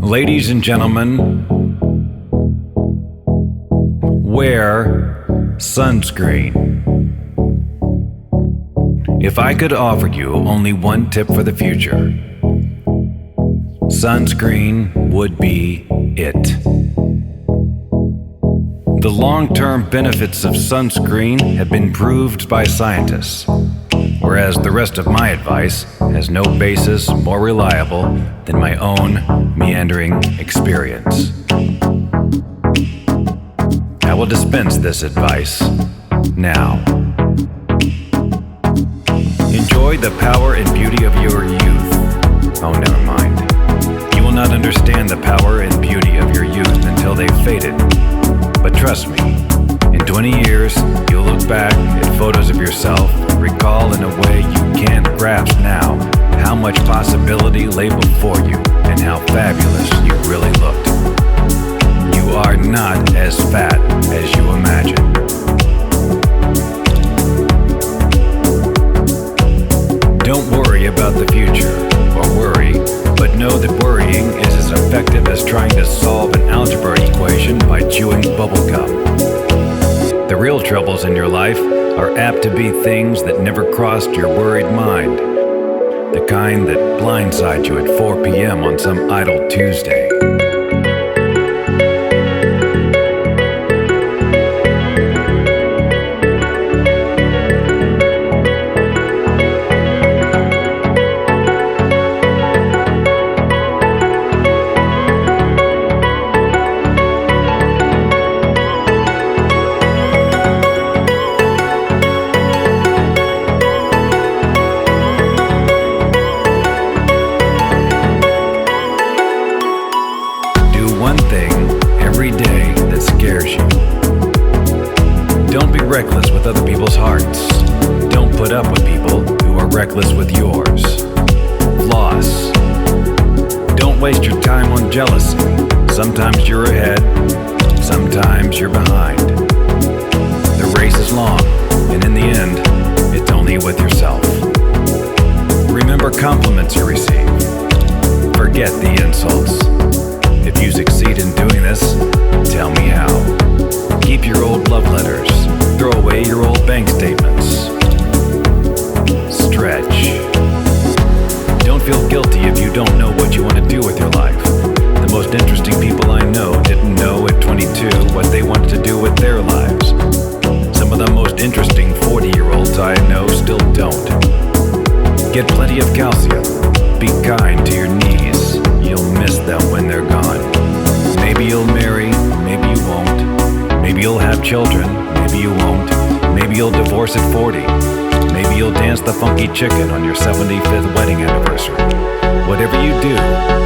Ladies and gentlemen, wear sunscreen. If I could offer you only one tip for the future, sunscreen would be it. The long-term benefits of sunscreen have been proved by scientists, whereas the rest of my advice has no basis more reliable than my own meandering experience. I will dispense this advice now. Enjoy the power and beauty of your youth. Oh, never mind. You will not understand the power and beauty of your youth until they've faded. But trust me, in 20 years, you'll look back at photos of yourself and recall in a way you can't grasp now how much possibility lay before you and how fabulous you really looked. You are not as fat as you imagine. Don't worry about the future, or worry, but know that worrying is as effective as trying to solve an algebra equation by chewing bubblegum. The real troubles in your life are apt to be things that never crossed your worried mind. The kind that blindside you at 4 p.m. on some idle Tuesday. Reckless with other people's hearts. Don't put up with people who are reckless with yours. Floss. Don't waste your time on jealousy. Sometimes you're ahead, sometimes you're behind. The race is long, and in the end, it's only with yourself. Remember compliments you receive. Forget the insults. If you succeed in doing this, tell me how. Keep your old love letters. Throw away your old bank statements. Stretch. Don't feel guilty if you don't know what you want to do with your life. The most interesting people I know didn't know at 22 what they wanted to do with their lives. Some of the most interesting 40-year-olds I know still don't. Get plenty of calcium. Be kind to your knees. You'll miss them when they're gone. Maybe you'll marry, maybe you won't. Maybe you'll have children, maybe you won't. Maybe you'll divorce at 40. Maybe you'll dance the funky chicken on your 75th wedding anniversary. Whatever you do,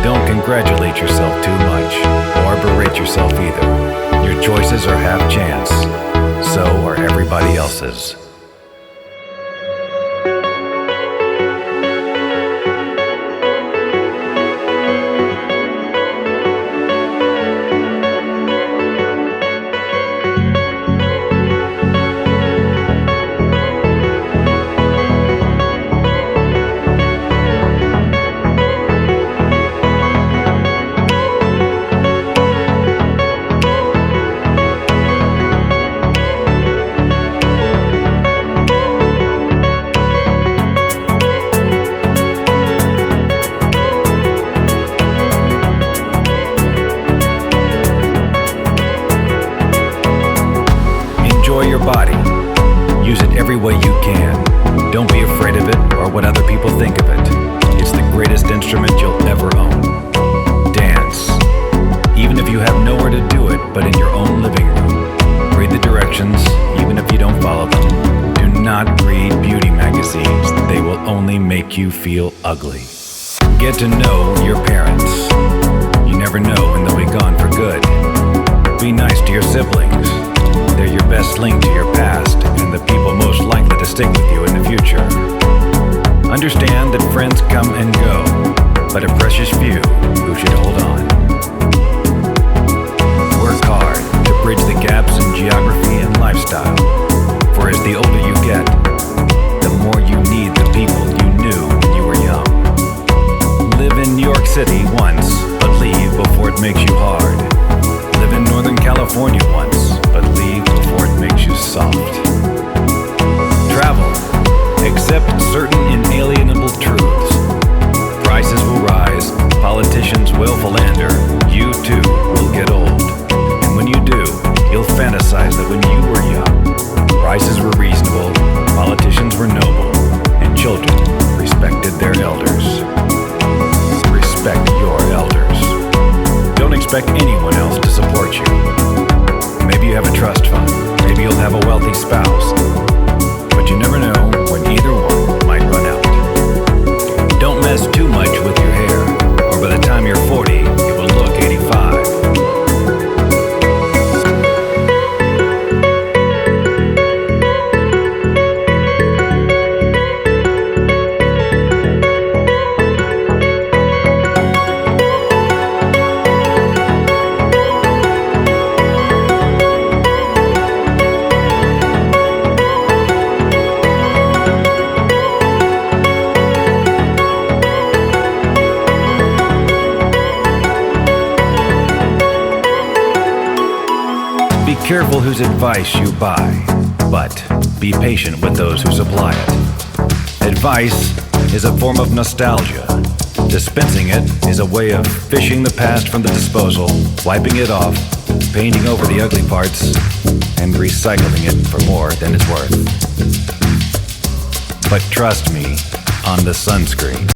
don't congratulate yourself too much, or berate yourself either. Your choices are half chance. So are everybody else's. Your body. Use it every way you can. Don't be afraid of it or what other people think of it. It's the greatest instrument you'll ever own. Dance. Even if you have nowhere to do it but in your own living room. Read the directions, even if you don't follow them. Do not read beauty magazines. They will only make you feel ugly. Get to know your parents. You never know when they'll be gone for good. Be nice to your siblings. They're your best link to your past and the people most likely to stick with you in the future. Understand that friends come and go, but a precious few who should hold on. Work hard to bridge the gaps in geography and lifestyle, for as the older you get, the more you need the people you knew when you were young. Live in New York City politicians will philander, you too will get old. And when you do, you'll fantasize that when you were young, prices were reasonable, politicians were noble, and children respected their elders. Respect your elders. Don't expect anyone else to support you. Maybe you have a trust fund, maybe you'll have a wealthy spouse, but you never know when either one might run out. Don't mess too much with your hair, or by the time you're 40, it will look 85. Be careful whose advice you buy, but be patient with those who supply it. Advice is a form of nostalgia. Dispensing it is a way of fishing the past from the disposal, wiping it off, painting over the ugly parts, and recycling it for more than it's worth. But trust me on the sunscreen.